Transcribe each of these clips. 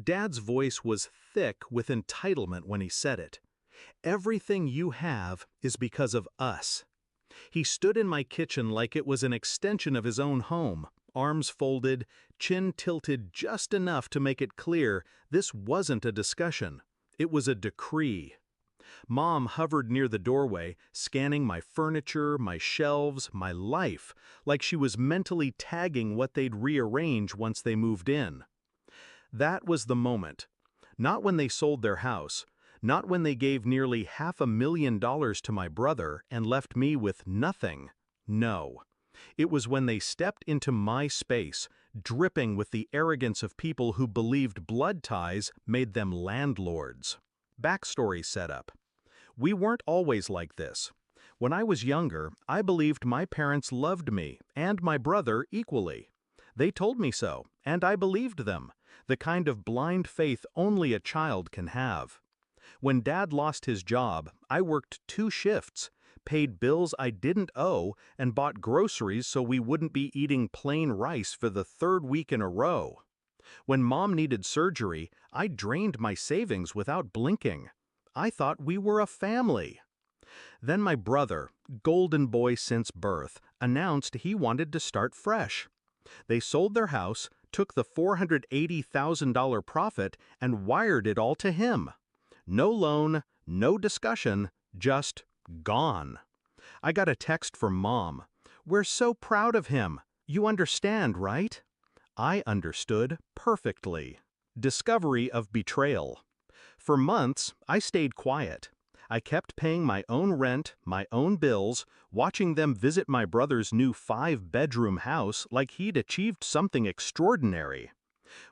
Dad's voice was thick with entitlement when he said it. Everything you have is because of us. He stood in my kitchen like it was an extension of his own home, arms folded, chin tilted just enough to make it clear this wasn't a discussion. It was a decree. Mom hovered near the doorway, scanning my furniture, my shelves, my life, like she was mentally tagging what they'd rearrange once they moved in. That was the moment. Not when they sold their house, not when they gave nearly $500,000 to my brother and left me with nothing. No. It was when they stepped into my space, dripping with the arrogance of people who believed blood ties made them landlords. Backstory setup. We weren't always like this. When I was younger, I believed my parents loved me and my brother equally. They told me so, and I believed them, the kind of blind faith only a child can have. When Dad lost his job, I worked 2 shifts, paid bills I didn't owe, and bought groceries so we wouldn't be eating plain rice for the 3rd week in a row. When Mom needed surgery, I drained my savings without blinking. I thought we were a family. Then my brother, golden boy since birth, announced he wanted to start fresh. They sold their house, took the $480,000 profit, and wired it all to him. No loan, no discussion, just gone. I got a text from Mom. "We're so proud of him. You understand, right?" I understood perfectly. Discovery of betrayal. For months, I stayed quiet. I kept paying my own rent, my own bills, watching them visit my brother's new 5-bedroom house like he'd achieved something extraordinary.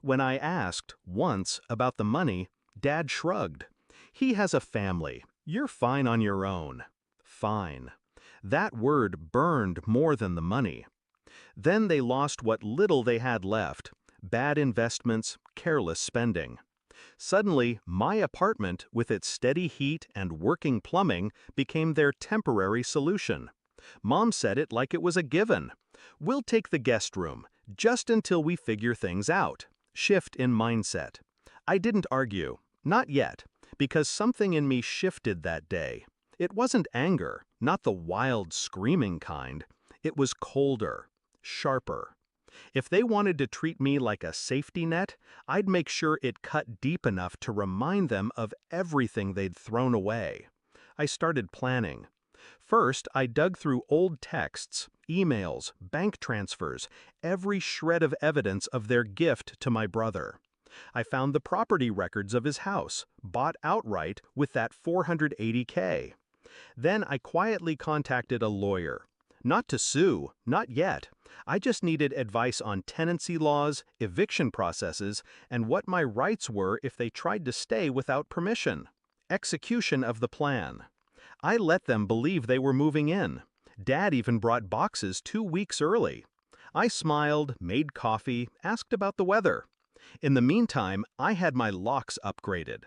When I asked, once, about the money, Dad shrugged. "He has a family. You're fine on your own." Fine. That word burned more than the money. Then they lost what little they had left. Bad investments, careless spending. Suddenly, my apartment, with its steady heat and working plumbing, became their temporary solution. Mom said it like it was a given. "We'll take the guest room, just until we figure things out." Shift in mindset. I didn't argue. Not yet, because something in me shifted that day. It wasn't anger, not the wild, screaming kind. It was colder, sharper. If they wanted to treat me like a safety net, I'd make sure it cut deep enough to remind them of everything they'd thrown away. I started planning. First, I dug through old texts, emails, bank transfers, every shred of evidence of their gift to my brother. I found the property records of his house, bought outright with that $480K. Then I quietly contacted a lawyer. Not to sue, not yet. I just needed advice on tenancy laws, eviction processes, and what my rights were if they tried to stay without permission. Execution of the plan. I let them believe they were moving in. Dad even brought boxes 2 weeks early. I smiled, made coffee, asked about the weather. In the meantime, I had my locks upgraded.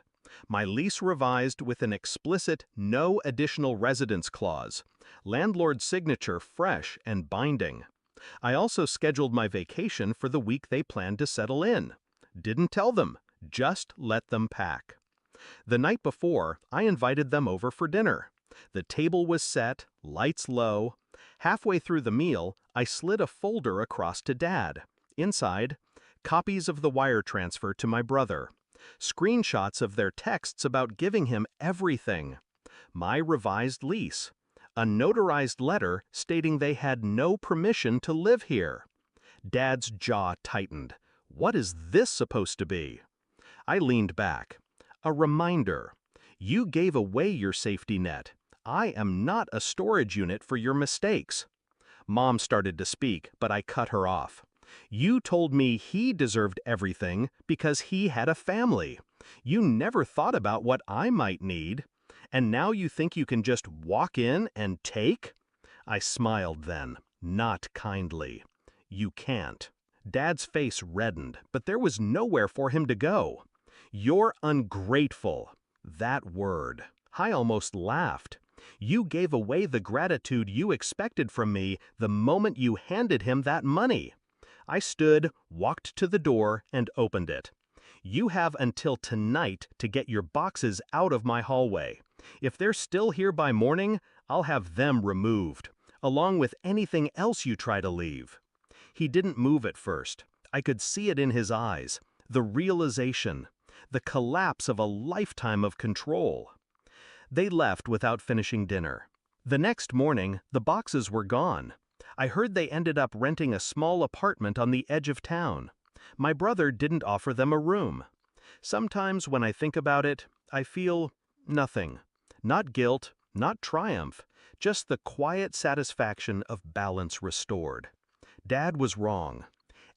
My lease revised with an explicit no additional residence clause. Landlord's signature fresh and binding. I also scheduled my vacation for the week they planned to settle in. Didn't tell them, just let them pack. The night before, I invited them over for dinner. The table was set, lights low. Halfway through the meal, I slid a folder across to Dad. Inside, copies of the wire transfer to my brother. Screenshots of their texts about giving him everything. My revised lease. A notarized letter stating they had no permission to live here. Dad's jaw tightened. What is this supposed to be? I leaned back. A reminder. You gave away your safety net. I am not a storage unit for your mistakes. Mom started to speak, but I cut her off. You told me he deserved everything because he had a family. You never thought about what I might need. And now you think you can just walk in and take? I smiled then, not kindly. You can't. Dad's face reddened, but there was nowhere for him to go. You're ungrateful. That word. I almost laughed. You gave away the gratitude you expected from me the moment you handed him that money. I stood, walked to the door, and opened it. You have until tonight to get your boxes out of my hallway. If they're still here by morning, I'll have them removed, along with anything else you try to leave." He didn't move at first. I could see it in his eyes, the realization, the collapse of a lifetime of control. They left without finishing dinner. The next morning, the boxes were gone. I heard they ended up renting a small apartment on the edge of town. My brother didn't offer them a room. Sometimes when I think about it, I feel nothing. Not guilt, not triumph, just the quiet satisfaction of balance restored. Dad was wrong.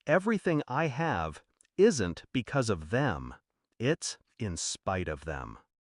Everything I have isn't because of them. It's in spite of them.